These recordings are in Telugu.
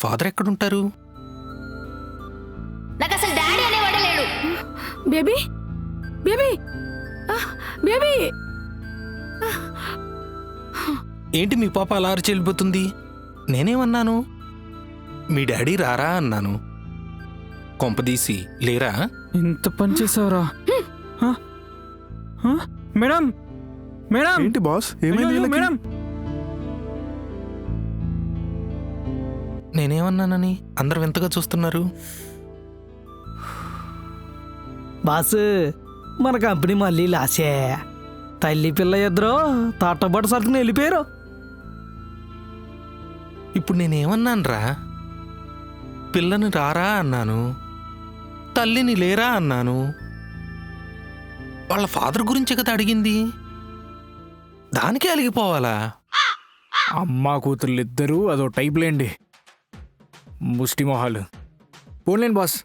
ఫాదర్ ఎక్కడుంటారు? నాకు అసలు డాడీ అనేవాడే లేడు. Baby baby baby. ఏంటి మీ పాప అలా అరిచి వెళ్ళిపోతుంది? నేనేమన్నాను? మీ డాడీ రారా అన్నాను. కొంపదీసి లేరా? ఇంత పని చేసావురా? Madam madam. ఏంటి బాస్, ఏమైంది వీళ్ళకి? మేడం, నేనేమన్నానని అందరు వింతగా చూస్తున్నారు? బాసు మన కంపెనీ మళ్ళీ లాసే. తల్లి పిల్ల ఇద్దరు తాటపాటు సరుకుని వెళ్ళిపోయారు. ఇప్పుడు నేనేమన్నానురా? పిల్లని రారా అన్నాను, తల్లిని లేరా అన్నాను. వాళ్ళ ఫాదర్ గురించే కదా అడిగింది, దానికే అలిగిపోవాలా? అమ్మా కూతుర్లు ఇద్దరూ అదో టైప్ లేండి, ముష్టి మొహాలు. పోన్లేండి బాస్,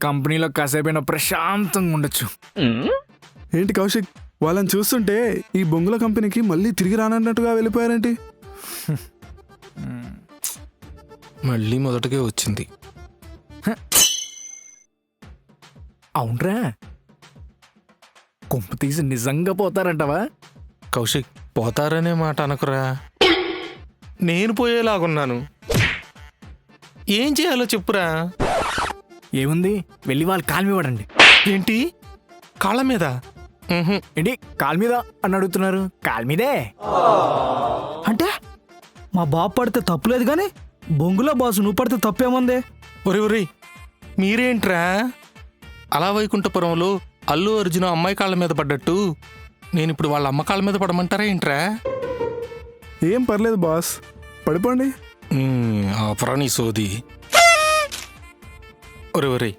కంపెనీలో కాసేపైనా ప్రశాంతంగా ఉండొచ్చు. ఏంటి కౌశిక్, వాళ్ళని చూస్తుంటే ఈ బొంగుల కంపెనీకి మళ్ళీ తిరిగి రానన్నట్టుగా వెళ్ళిపోయారేంటి? మళ్ళీ మొదటగా వచ్చింది. అవునరా, కొంప తీసి నిజంగా పోతారంటావా? కౌశిక్, పోతారనే మాట అనకురా. నేను పోయేలాగున్నాను. ఏం చేయాలో చెప్పురా. ఏముంది, వెళ్ళి వాళ్ళు కాలు మీద పడండి. ఏంటి, కాళ్ళ మీద? ఏంటి కాలు మీద అని అడుగుతున్నారు? కాలు మీదే. అంటే మా బాబు పడితే తప్పులేదు కానీ బొంగులో బాసు నువ్వు పడితే తప్పేముంది? ఒరే ఒరే, మీరేంట్రా అలా వైకుంఠపురంలో అల్లు అర్జున అమ్మాయి కాళ్ళ మీద పడ్డట్టు నేను ఇప్పుడు వాళ్ళ అమ్మ కాళ్ళ మీద పడమంటారా ఏంట్రా? ఏం పర్లేదు బాస్, పడిపోండి. ఆపరా నీ సోది. ఒరే ఒరే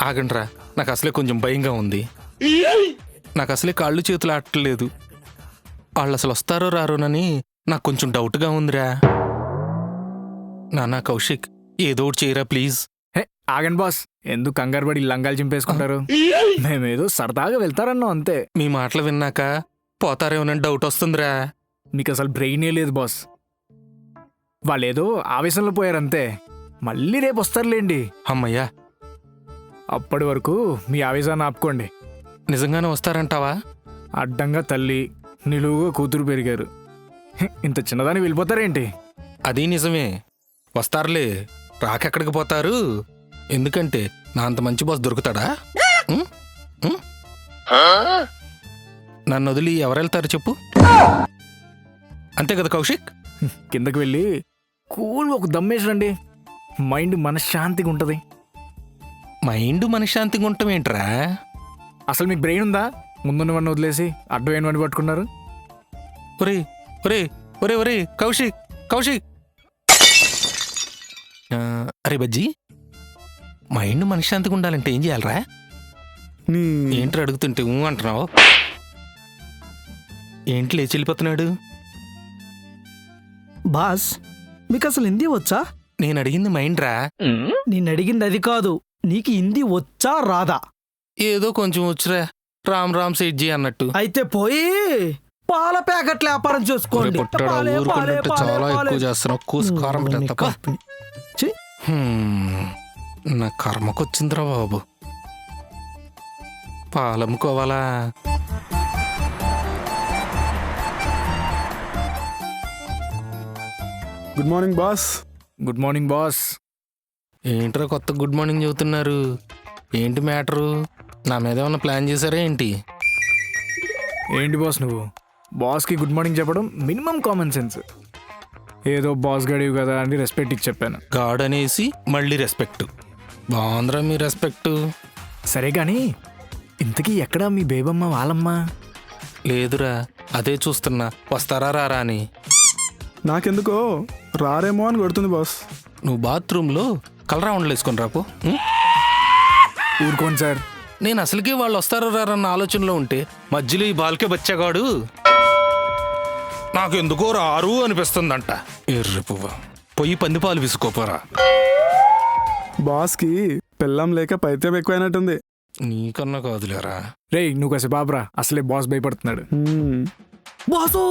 ఆగండ్రా, నాకు అసలే కొంచెం భయంగా ఉంది. నాకు అసలే కాళ్ళు చేతులు ఆడట్లేదు. వాళ్ళు అసలు వస్తారో రారోనని నాకు కొంచెం డౌట్గా ఉందిరా. నానా కౌశిక్, ఏదో ఒకటి చేయరా ప్లీజ్. హే ఆగండి బాస్, ఎందుకు కంగారు పడి లంగాలు చింపేసుకుంటారు? మేమేదో సరదాగా వెళ్తారన్నాం అంతే. మీ మాటలు విన్నాక పోతారేమోనని డౌట్ వస్తుందిరా. మీకు అసలు బ్రెయినే లేదు బాస్. వాళ్ళేదో ఆవేశంలో పోయారంతే, మళ్ళీ రేపు వస్తారులేండి. అమ్మయ్యా, అప్పటి వరకు మీ ఆవేశాన్ని ఆపుకోండి. నిజంగానే వస్తారంటావా? అడ్డంగా తల్లి, నిలువుగా కూతురు పెరిగారు, ఇంత చిన్నదాన్ని వెళ్ళిపోతారేంటి? అది నిజమే, వస్తారులే. రాకెక్కడికి పోతారు? ఎందుకంటే నా అంత మంచి బాస్ దొరుకుతాడా? ఉం? ఉం? నన్ను వదిలి ఎవరెళ్తారు చెప్పు? అంతే కదా కౌశిక్? కిందకి వెళ్ళి కూల్గా ఒక దమ్మేసి రండి, మైండ్ మనశ్శాంతిగా ఉంటుంది. మైండ్ మనశ్శాంతిగా ఉండటం ఏంట్రా? అసలు మీకు బ్రెయిన్ ఉందా? ముందున్నవన్నీ వదిలేసి అడ్డమైనవన్నీ పట్టుకున్నారు. ఒరే ఒరే ఒరే ఒరే కౌశిక్ కౌశిక్, అరే బజ్జీ, మైండ్ మనశ్శాంతిగా ఉండాలంటే ఏం చేయాలరా? నీ ఏంట్రా అడుగుతుంటే అంటున్నావు? ఏంటి లేచి వెళ్ళిపోతున్నాడు? బాస్ మీకు అసలు హిందీ వచ్చా? నేను అడిగింది మైండ్ రా. నేను అడిగింది అది కాదు, నీకు హిందీ వచ్చా రాదా? ఏదో కొంచెం వచ్చురా, రామ్ రామ్ సేట్జీ అన్నట్టు. అయితే పోయి పాల ప్యాకెట్ల వ్యాపారం చేసుకోండి. పుట్టాడు పాలే, పాలే, ఊరుకున్నట్టు పాలే, చాలా పాలే. ఎక్కువ చేస్తున్నావు. కూసు కారం పెట్టా తప్ప. ఛీ, నా కర్మకొచ్చిందిరా బాబు. పాలమ్ముకోవాలా? Good morning boss. Good morning boss. ఏంట్రా కొత్త గుడ్ మార్నింగ్ చెబుతున్నారు? ఏంటి మ్యాటరు? నా మీద ఏమన్నా ప్లాన్ చేశారా ఏంటి? ఏంటి బాస్ నువ్వు? బాస్కి గుడ్ మార్నింగ్ చెప్పడం మినిమం కామన్ సెన్స్. ఏదో బాస్ గడివి కదా అని రెస్పెక్ట్ ఇచ్చి చెప్పాను. గాడ్ అనేసి మళ్ళీ రెస్పెక్ట్. బాగుందిరా మీ రెస్పెక్ట్. సరే కానీ ఇంతకీ ఎక్కడా మీ బేబమ్మ వాళ్ళమ్మ? లేదురా, అదే చూస్తున్నా వస్తారా రారా అని. నాకెందుకో రారేమో అని కొడుతుంది బాస్. నువ్వు బాత్రూంలో కలరా ఉండలేసుకొని రాపో. ఊరుకోండి సార్. నేను అసలుకే వాళ్ళు వస్తారో రారన్న ఆలోచనలో ఉంటే మధ్యలో ఈ బాల్కే బచ్చాగాడు నాకెందుకో రారు అనిపిస్తుందంట. ఎర్రి పువ్వ, పొయ్యి పందిపాలు విసుకోపోరా. బాస్కి పెళ్ళం లేక పైత్యం ఎక్కువైనట్టుంది. నీకన్నా కాదులేరా. రేయ్ నువ్వు కాసేపు బాబురా, అసలే బాస్ భయపడుతున్నాడు. బాసు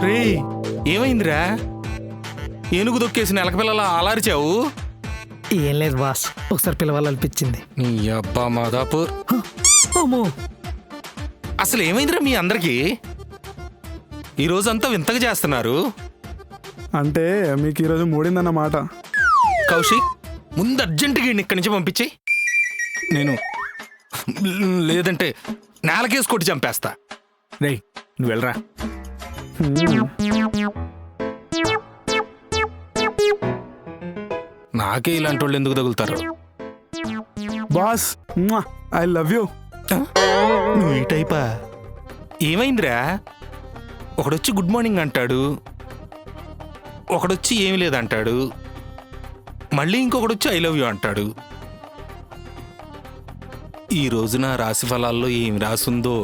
రే, ఏమైందిరా? ఏనుగు దొక్కేసి నెలక పిల్లల అలారిచావు? ఏం లేదు బాస్, ఒకసారి పిలవాలనిపించింది. నీ అబ్బా మాదాపూర్. అమ్మో, అసలు ఏమైందిరా మీ అందరికీ? ఈ రోజంతా వింతగా చేస్తున్నారు. అంటే మీకు ఈరోజు మూడిందన్నమాట. కౌశిక్, ముందు అర్జెంటుగా ఈయన్ని ఇక్కడి నుంచి పంపించి, నేను లేదంటే నేలకేసి కొట్టి చంపేస్తా. రేయ్ నువ్వు వెళ్ళరా. నాకే ఇలాంటి వాళ్ళు ఎందుకు తగులుతారు? Boss I love you. నువ్వు ఈ టైపా? ఏమైందిరా? ఒకడొచ్చి గుడ్ మార్నింగ్ అంటాడు, ఒకడొచ్చి ఏమి లేదంటాడు, మళ్ళీ ఇంకొకడొచ్చి ఐ లవ్ యూ అంటాడు. ఈ రోజున రాశి ఫలాల్లో ఏమి రాసుందో.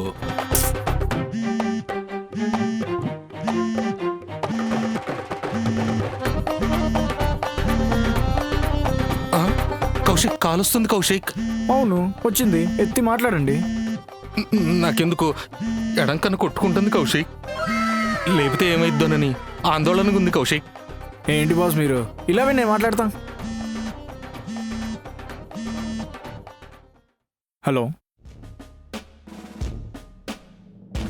ఆ, కౌశిక్ కాలొస్తుంది. కౌశిక్, అవును వచ్చింది, ఎత్తి మాట్లాడండి. నాకెందుకు ఎడంకన్ను కొట్టుకుంటుంది కౌశిక్. లేకపోతే ఏమైద్దానని ఆందోళనగా ఉంది కౌశిక్. ఏంటి బాస్ మీరు ఇలా నేను మాట్లాడతా. Hello,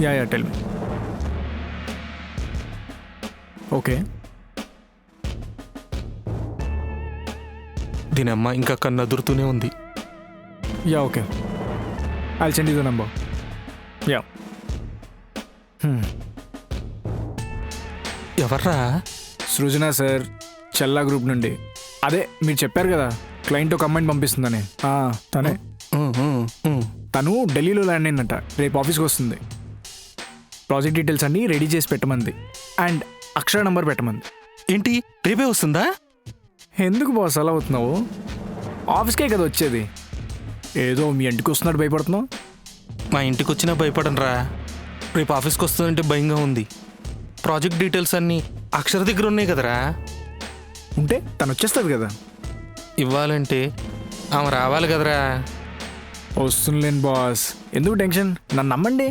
yeah tell me. Okay, దీని అమ్మ ఇంకా కన్ను అదురుతూనే ఉంది. Yeah okay, I send you the number. Yeah. ఎవర్రా? సృజన సార్, చల్లా గ్రూప్ నుండి. అదే మీరు చెప్పారు కదా క్లయింట్ ఒక అమ్మాయిని పంపిస్తుందని. తనే. తను ఢిల్లీలో ల్యాండ్ అయిందంట, రేపు ఆఫీస్కి వస్తుంది. ప్రాజెక్ట్ డీటెయిల్స్ అన్నీ రెడీ చేసి పెట్టమంది అండ్ అక్షర నంబర్ పెట్టమంది. ఏంటి రేపే వస్తుందా? ఎందుకు బాస్ అలా అవుతున్నావు? ఆఫీస్కే కదా వచ్చేది, ఏదో మీ ఇంటికి వస్తున్నట్టు భయపడుతున్నావు. మా ఇంటికి వచ్చినా భయపడనరా. రేపు ఆఫీస్కి వస్తుందంటే భయంగా ఉంది. ప్రాజెక్ట్ డీటెయిల్స్ అన్నీ అక్షర దగ్గర ఉన్నాయి కదరా. ఉంటే తను వచ్చేస్తుంది కదా. ఇవ్వాలంటే ఆమె రావాలి కదరా. వస్తుందిలేండి బాస్, ఎందుకు టెన్షన్, నన్ను నమ్మండి.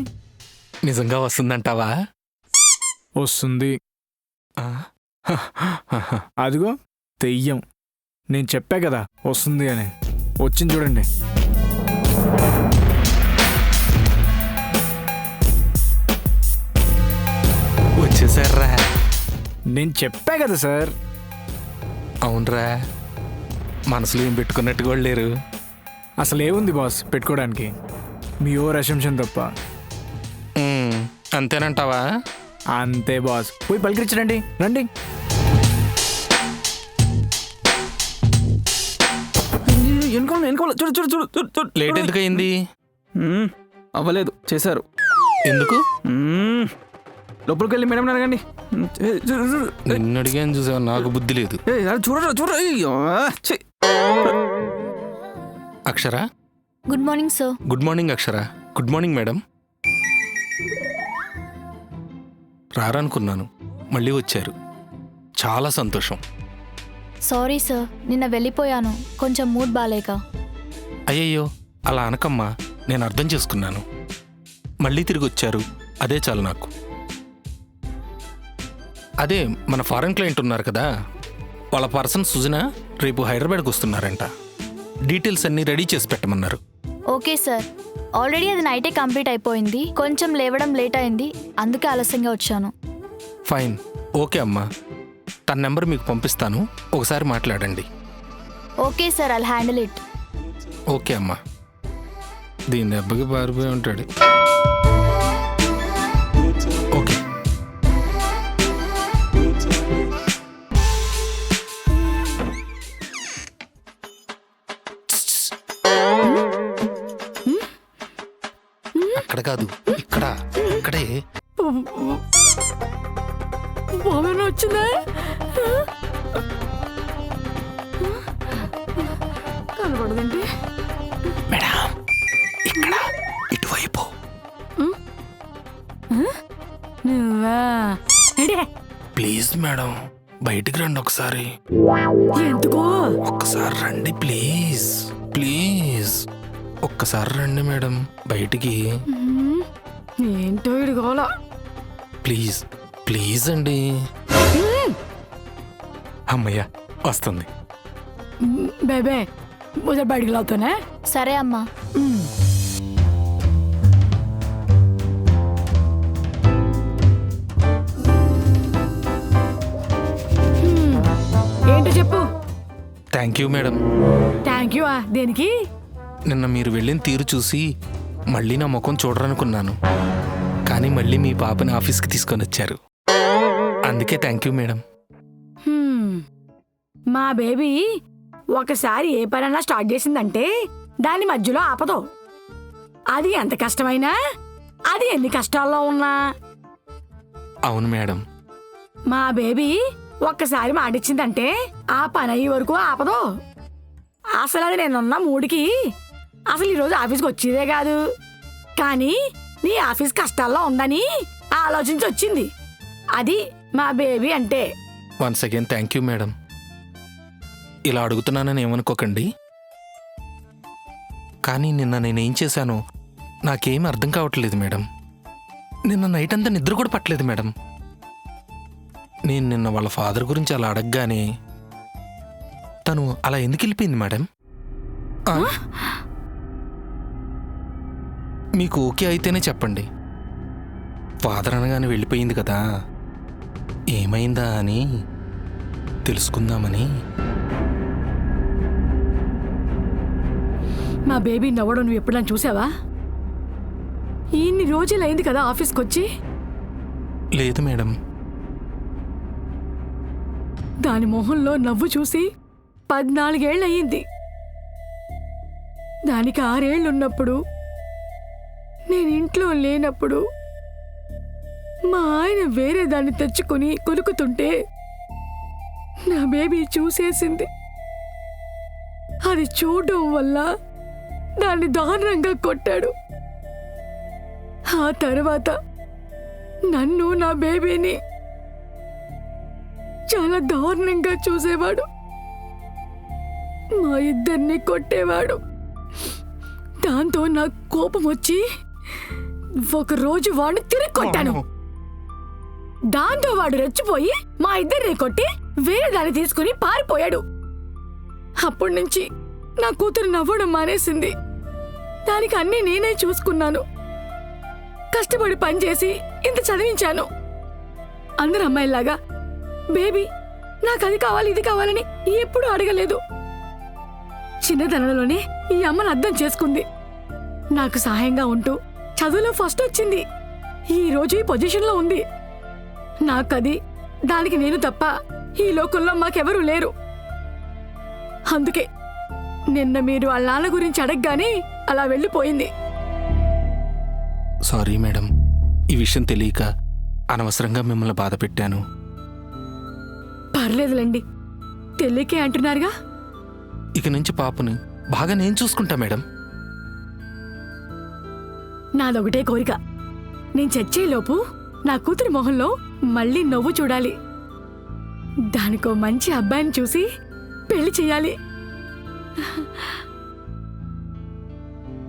నిజంగా వస్తుందంటావా? వస్తుంది. ఆ, అదిగో తెయ్యం, నేను చెప్పా కదా వస్తుంది అని. వచ్చింది చూడండి. వచ్చేసారా? నేను చెప్పా కదా సార్. అవునరా, మనసులో ఏం పెట్టుకున్నట్టు కూడా లేరు. అసలు ఏముంది బాస్ పెట్టుకోవడానికి, మీ ఓవర్ అసంప్షన్ తప్ప. అంతేనంటావా? అంతే బాస్, పోయి పలికిరించడండి, రండి. చూడు చూడు చూడు చూడు చూడు. లేట్ ఎందుకు అయింది? అవ్వలేదు, చేశారు. ఎందుకు? లోపలికి వెళ్ళి మేడం అడగండి. నిన్ను అడిగాను చూసావా, నాకు బుద్ధి లేదు. చూడరా చూడరా. Akshara, good morning sir. Good morning Akshara. Good morning madam. రారనుకున్నాను, మళ్ళీ వచ్చారు, చాలా సంతోషం. సారీ సార్, నిన్న వెళ్ళిపోయాను, కొంచెం మూడ్ బాలేక. అయ్యయ్యో అలా అనకమ్మా, నేను అర్థం చేసుకున్నాను. మళ్ళీ తిరిగి వచ్చారు, అదే చాలు నాకు. అదే మన ఫారెన్ క్లయింట్ ఉన్నారు కదా, వాళ్ళ పర్సన్ సుజన రేపు హైదరాబాద్కి వస్తున్నారంట. డీటెయిల్స్ అన్నీ రెడీ చేసి పెట్టమన్నారు. ఓకే సార్, ఆల్రెడీ అది నైటే కంప్లీట్ అయిపోయింది, కొంచెం లేవడం లేట్ అయింది, అందుకే ఆలస్యంగా వచ్చాను. ఫైన్, ఓకే అమ్మా. తన నెంబర్ మీకు పంపిస్తాను, ఒకసారి మాట్లాడండి. Okay sir, I'll handle it. Okay అమ్మా. దీని దెబ్బకి పారిపోయి ఉంటాడు. ఓకే. అక్కడ కాదు, ఇక్కడ, ఇక్కడే. బాబేనా వచ్చిందా? కనబడదండి మేడం, ఇక్కడ, ఇటువైపు. నువ్వా? ప్లీజ్ మేడం, బయటికి రండి ఒకసారి. ఎందుకో? ఒక్కసారి రండి ప్లీజ్, ప్లీజ్ ఒక్కసారి రండి మేడం బయటికి. ఏంటో ఇడు కావాలా? ప్లీజ్, ప్లీజ్ అండి. అమ్మయ్య వస్తుంది. బేబే ఉదర్ బయటికి లావుతానే. సరే అమ్మా. ఏంటో చెప్పు. Thank you madam. Thank you. దేనికి? నిన్న మీరు వెళ్ళిన తీరు చూసి మళ్ళీ నా ముఖం చూడరనుకున్నాను, కానీ మళ్ళీ మీ పాపని ఆఫీస్కి తీసుకొని వచ్చారు. అందుకే థ్యాంక్ యూ మేడం. మా బేబీ ఒకసారి ఏ పనన్నా స్టార్ట్ చేసిందంటే దాని మధ్యలో ఆపదు. అది ఎంత కష్టమైనా, అది ఎన్ని కష్టాల్లో ఉన్నా. అవును మేడం. మా బేబీ ఒక్కసారి మాటిచ్చిందంటే ఆ పని అయ్యే వరకు ఆపదు. అసలు అది నేనున్న మూడికి అసలు ఈరోజు ఆఫీస్కి వచ్చేదే కాదు, కానీ నీ ఆఫీస్ కష్టాల్లో ఉందని ఆలోచించి వచ్చింది. అది మా బేబీ అంటే. Once again thank you madam. ఇలా అడుగుతున్నానని ఏమనుకోకండి, కానీ నిన్న నేనేం చేశానో నాకేం అర్థం కావట్లేదు మేడం. నిన్న నైట్ అంతా నిద్ర కూడా పట్టలేదు మేడం. నేను నిన్న వాళ్ళ ఫాదర్ గురించి అలా అడగగానే తను అలా ఎందుకు వెళ్ళిపోయింది మేడం? ఆ? మీకు ఓకే అయితేనే చెప్పండి. ఫాదర్ అనగానే వెళ్ళిపోయింది కదా, ఏమైందా అని తెలుసుకుందామని. మా బేబీ నవ్వడం నువ్వు ఎప్పుడన్నా చూసావా? ఇన్ని రోజులైంది కదా ఆఫీస్కి వచ్చి. లేదు మేడం. దాని మొహంలో నవ్వు చూసి 14 ఏళ్ళు అయ్యింది. దానికి 6 ఏళ్ళున్నప్పుడు, నేను ఇంట్లో లేనప్పుడు మా ఆయన వేరే దాన్ని తెచ్చుకుని కొలుకుతుంటే నా బేబీ చూసేసింది. అది చూడడం వల్ల దాన్ని దారుణంగా కొట్టాడు. ఆ తర్వాత నన్ను, నా బేబీని చాలా దారుణంగా చూసేవాడు. మా ఇద్దరిని కొట్టేవాడు. దాంతో నాకు కోపం వచ్చి ఒకరోజు వాడిని తిరిగి కొట్టాను. దాంతో వాడు రెచ్చిపోయి మా ఇద్దరిని కొట్టి వేరే దాన్ని తీసుకుని పారిపోయాడు. అప్పటి నుంచి నా కూతురు నవ్వడం మానేసింది. దానికి అన్నీ నేనే చూసుకున్నాను. కష్టపడి పనిచేసి ఇంత చదివించాను. అందరు అమ్మాయిలాగా బేబీ నాకు అది కావాలి ఇది కావాలని ఎప్పుడూ అడగలేదు. చిన్నతనంలోనే ఈ అమ్మను అర్థం చేసుకుంది. నాకు సహాయంగా ఉంటూ చదువులో ఫస్ట్ వచ్చింది. ఈ రోజు ఈ పొజిషన్లో ఉంది. నాకది, దానికి నేను తప్ప ఈ లోకంలో మాకెవరూ లేరు. అందుకే నిన్న మీరు వాళ్ళ నాన్న గురించి అడగగానే అలా వెళ్ళిపోయింది. సారీ మేడం, ఈ విషయం తెలియక అనవసరంగా మిమ్మల్ని బాధ పెట్టాను. పర్లేదులేండి, తెలియకే అంటున్నారుగా. ఇక నుంచి పాపని బాగా నేను చూసుకుంటా మేడం. నాదొకటే కోరిక, నేను చచ్చేలోపు నా కూతురి మొహంలో మళ్ళీ నవ్వు చూడాలి. దానికో మంచి అబ్బాయిని చూసి పెళ్లి చెయ్యాలి.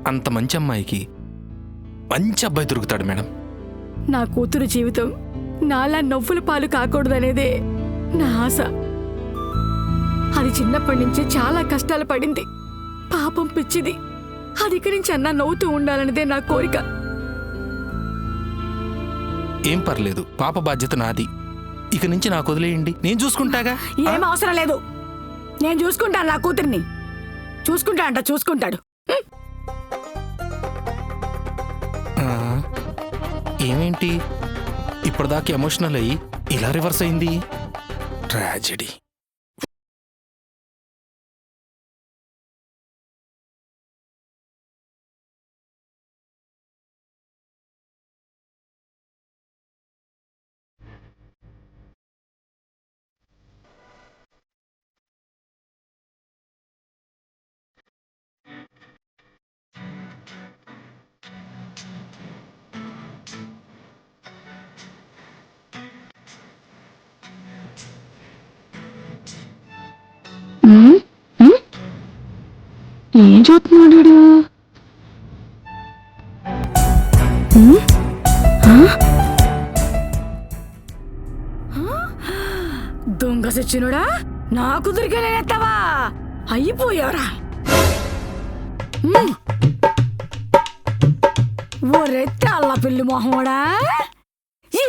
అంత మంచి అమ్మాయికి మంచి అబ్బాయి దొరుకుతాడు మేడం. నా కూతురు జీవితం నాలా నవ్వుల పాలు కాకూడదనేదే నా ఆశ. అది చిన్నప్పటి నుంచి చాలా కష్టాలు పడింది. పాపం పిచ్చిది. అది ఇక్కడి నుంచి అన్నా నవ్వుతూ ఉండాలనేదే నా కోరిక. ఏం పర్లేదు, పాప బాధ్యత నాది. ఇక నుంచి నాకు వదిలేయండి, నేను చూసుకుంటాగా. ఏం అవసరం లేదు, నేను చూసుకుంటాను. నా కూతుర్ని చూసుకుంటాడు. ఆ, ఏమేంటి ఇప్పటిదాకా ఎమోషనల్ అయ్యి ఇలా రివర్స్ అయింది? ట్రాజెడీ. ఏం చూస్తున్నాడు? దొంగ సచ్చినోడా, నా కుదురుగా నేనెత్తావా అయిపోయావరా ఒరే తెల్ల పిల్లి మొహమోడా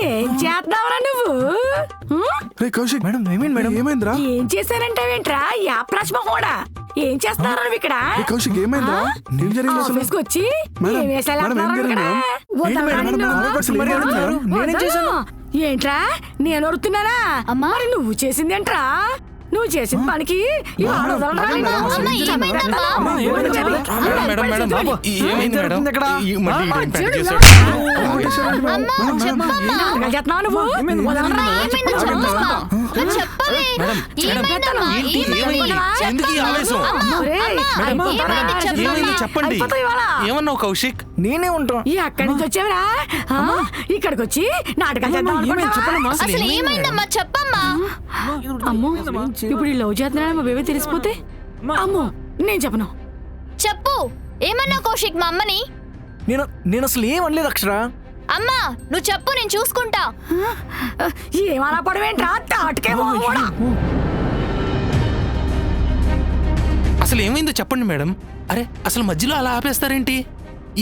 ఏం చేస్తున్నావురా నువ్వు రే కౌశిక్ మేడం ఏమైంది మేడం? ఏమైందిరా ఏం చేశారంటావేంట్రా యాప్రాజ్ మొహమోడా ఏం చేస్తున్నారా నువ్వు ఇక్కడ రే కౌశిక్ ఏమైందిరా ఏం జరిగింది అసలు ఆఫీస్కి వచ్చి మేడం, ఏం వేషాలు మేడం, ఏం ఆడుతున్నారా జరిగింది ఇక్కడ? మేడం? వదలరా ఏంటి మేడం, నిన్ను? మేడం, అసలు ఏం జరిగింది మేడం? నేనేం చేశాను? ఏంట్రా నేను అడుగుతున్నానా అమ్మా. మరి నువ్వు చేసిందేంట్రా నువ్వు చేసిన పనికి ఇవాళ వదలరా నిన్ను? అమ్మా, ఏమైందమ్మా? అమ్మా, మేడం, మేడం, మేడం, చెప్పు. ఏమైంది మేడం? జరుగుతుంది ఇక్కడ? ఈ మళ్ళీ అమ్మా, ఈడేం పెద్ద చెడు చేశాడు? అమ్మా, చెప్పమ్మా. నాటకాలు చేస్తున్నావా నువ్వు? వదలరా. ఏమైందో చెప్పమ్మా. చెప్పవే. మేడం, ఏమైందమ్మా? ఏంటి? ఏమైంది? ఎందుకు ఈ ఆవేశం? ఒరేయ్, ఏమైంది చెప్పమ్మా. ఏమైంది చెప్పండి. అయిపోతావు ఇవాళ. ఏమన్నావు కౌశిక్? నేనే ఉంటాం. ఈ అక్కడి నుంచి వచ్చావురా ఇక్కడికి వచ్చి నాటకాలు చేద్దాం అనుకుంటున్నావా? అసలు ఏమైందమ్మా చెప్పమ్మా. అమ్మో ఇప్పుడు ఈ లవ్ చేస్తున్నాడు మా బేబీ తెలిసిపోతే అమ్మో నేను చెప్పను చెప్పు ఏమన్నా కౌశిక్ మా అమ్మని. నేను అసలు ఏం అనలేదు అక్షర. అమ్మా నువ్వు చెప్పు నేను చూసుకుంటా. ఏమన్నా పడవేంట్రా తాటకే కూడా అసలు ఏమైందో చెప్పండి మేడం. అరే అసలు మధ్యలో అలా ఆపేస్తారేంటి?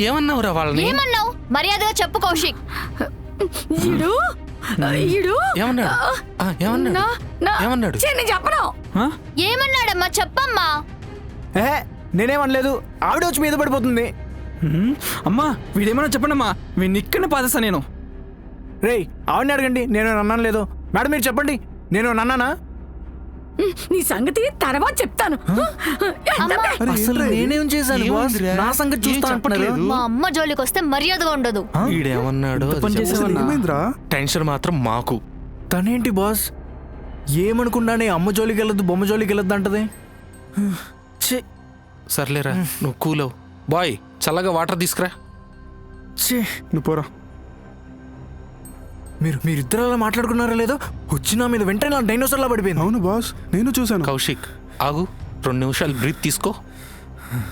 ఏమన్నావురా వాళ్ళని? ఏమన్నావు మర్యాదగా చెప్పు కౌశిక్. ఈడు ఈడు ఏమన్నాడు? ఏమన్నాడు? నా- నా- ఏమన్నాడు? ఛీ, నేను చెప్పను ఏమన్నాడమ్మా చెప్పమ్మా. ఏహే నేనేం అనలేదు. ఆవిడ వచ్చి మీద పడిపోతుంది. అమ్మా వీడేమన్నా చెప్పండమ్మా వీడిని ఇక్కడనే పాదేస్తా నేను. రేయ్ ఆవిడని అడగండి, నేను నన్నాను లేదు. మేడం మీరు చెప్పండి, నేను నన్నానా? నీ సంగతి తర్వాత చెప్తాను అసలు నేనేం చేశాను బాస్? ఏముందిరా? నా సంగతి ఏం చూస్తా అంటున్నారు. చెప్పట్లేదు. మా అమ్మ జోలికి వస్తే మర్యాదగా ఉండదు. ఈడేమన్నాడు? అది పని చెప్పు. చేసావా? అసలు ఏమైందిరా టెన్షన్ మాత్రం మాకు. తనేంటి బాస్ ఏమనుకున్నానే అమ్మ జోలికి వెళ్ళొద్దు బొమ్మ జోలికి వెళ్ళొద్దు అంటది. ఛీ, సర్లేరా నువ్వు కూలవు. బాయ్ చల్లగా వాటర్ తీసుకురా. ఛీ. నువ్వు పోరా. మీరిద్దరు అలా మాట్లాడుకున్నారా లేదో వచ్చి నా మీద వెంటనే నా డైనోసార్లా పడిపోయింది. అవును బాస్ నేను చూశాను. కౌశిక్ ఆగు 2 నిమిషాలు బ్రీత్ తీసుకో.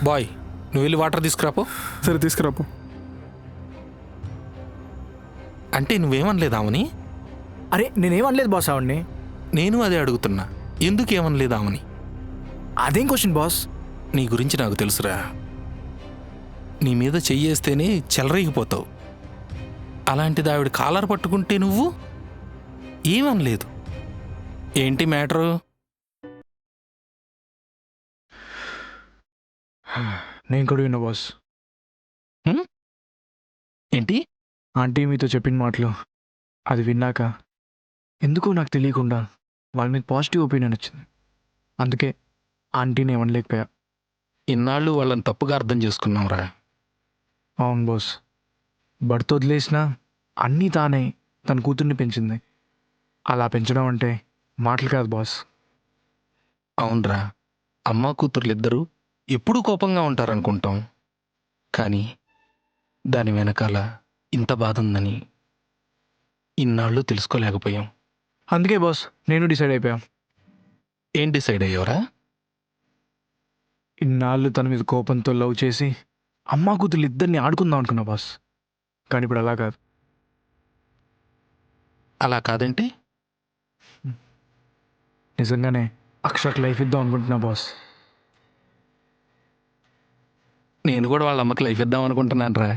బాయ్ నువ్వు వెళ్ళి వాటర్ తీసుకురాపో. సరే తీసుకురాపో. అంటే నువ్వేమనలేదామని? అరే నేనేం అనలేదు బాస్ ఆవిడ్ని. నేను అదే అడుగుతున్నా, ఎందుకు ఏమనలేదామని? అదేం క్వశ్చన్ బాస్? నీ గురించి నాకు తెలుసురా. నీ మీద చెయ్యేస్తేనే చెలరేగిపోతావు. అలాంటిది ఆవిడ కాలర్ పట్టుకుంటే నువ్వు ఏమనలేదు. ఏంటి మ్యాటరు? నేను కూడా విన్నా బాస్. ఏంటి? ఆంటీ మీతో చెప్పిన మాటలు అది విన్నాక ఎందుకో నాకు తెలియకుండా వాళ్ళ మీద పాజిటివ్ ఒపీనియన్ వచ్చింది. అందుకే ఆంటీని ఏమనలేకపోయా. ఇన్నాళ్ళు వాళ్ళని తప్పుగా అర్థం చేసుకున్నావురా. అవును బాస్, భర్త వదిలేసినా అన్నీ తానే తన కూతుర్ని పెంచింది. అలా పెంచడం అంటే మాటలు కాదు బాస్. అవునరా, అమ్మ కూతుర్లిద్దరూ ఎప్పుడూ కోపంగా ఉంటారనుకుంటాం, కానీ దాని వెనకాల ఇంత బాధ ఉందని ఇన్నాళ్ళు తెలుసుకోలేకపోయాం. అందుకే బాస్ నేను డిసైడ్ అయిపోయాం. ఏం డిసైడ్ అయ్యావురా? ఇన్నాళ్ళు తన మీద కోపంతో లవ్ చేసి అమ్మా కూతురు ఇద్దరిని ఆడుకుందాం అనుకున్నా బాస్. కానీ ఇప్పుడు అలా కాదు. అలా కాదంటే నిజంగానే అక్షరకు లైఫ్ ఇద్దాం అనుకుంటున్నా బాస్. నేను కూడా వాళ్ళ అమ్మకి లైఫ్ ఇద్దాం అనుకుంటున్నాను రా.